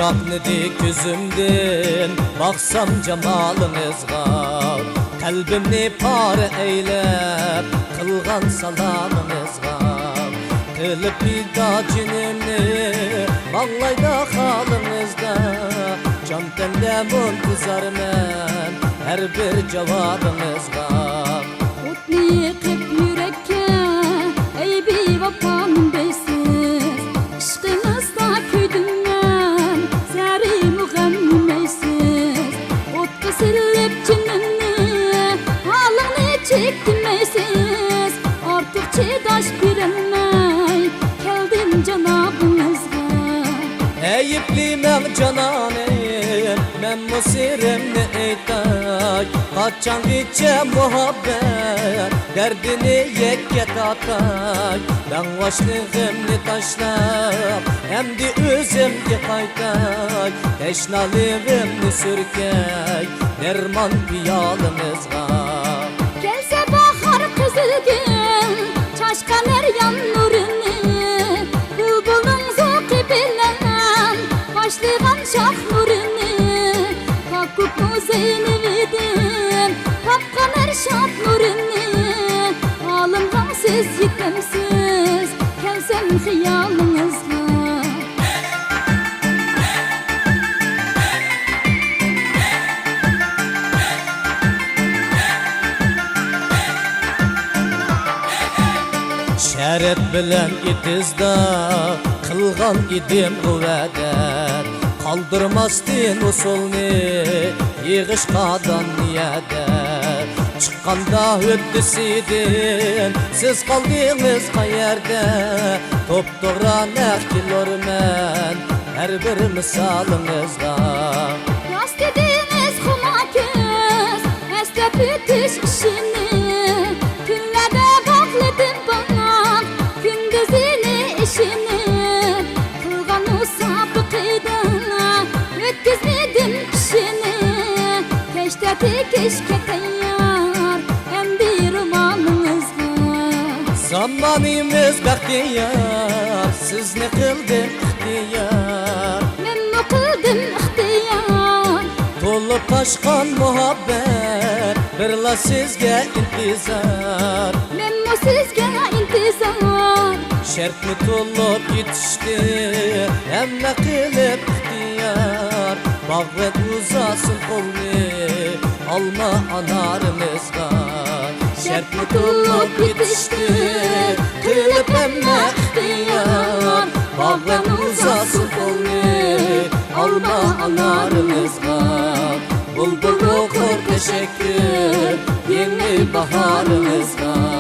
Şaknidi gözümden baksam cemalınızga, kalbimni pare eylep kılgan salamınızga. Kılıp pida cinimni bağlayda halınızda, can tende muntazar men her bir cevabınızga. Otni yıkıp yürekke ey bir vafanım beysiz, aşkınızda küydüm ben zerri muğemmeysiz. Otku silip cinimni halını çektim eysiz, artık çidaş birenmey keldim canabınızga. Eyiplimem cananem, men musirimni eytay, kaçan geçe muhabbet, derdini yekke tatay. Ben başlığımni taşlap, hemdi özümge kaytay, teşnalığımni sürkey, derman piyalınızga. Gelse bahar kızılgın, çaşkan eryan nurunu, bulbulun zoki bilen, başlıgan şah nurunu, kakuk muzeynividin, kapkan erşat nurunu, alımdan siz yitemsiz, gelsem hıyalınızla. Şeret bilen itizda kılgan idim kuvvedet, kaldırmasdin usulni yığışkadan niyedet. Çıkkanda hüddüsidin siz kaldığınız kayerde, top doğran ehkilormen her bir misalınızda. Yas dediniz humakız, esnep bitiş işini, günlerde bağladım bana, gündüzini işini, kılgan o sabıkıyla, ötküzmedim işini, keşte keşke teyyar, hem bir romanınızda. Zamanımız bahtiyar, siz ne kıldın ihtiyar, Men mi kıldım ihtiyar, tolup taşkan muhabbet, birla sizge intizar. men mi sizge intizar. Şert mi tolup yetişti, hem ne kılıp ihtiyar. Bağvet uzasın kolunu, alma anarımızga. Şert mi tolup yetişti, kılıp hem ne ihtiyar. Bağvet uzasın kolunu, alma anarımızga. Bulbul okur teşekkür, yeni baharımızga.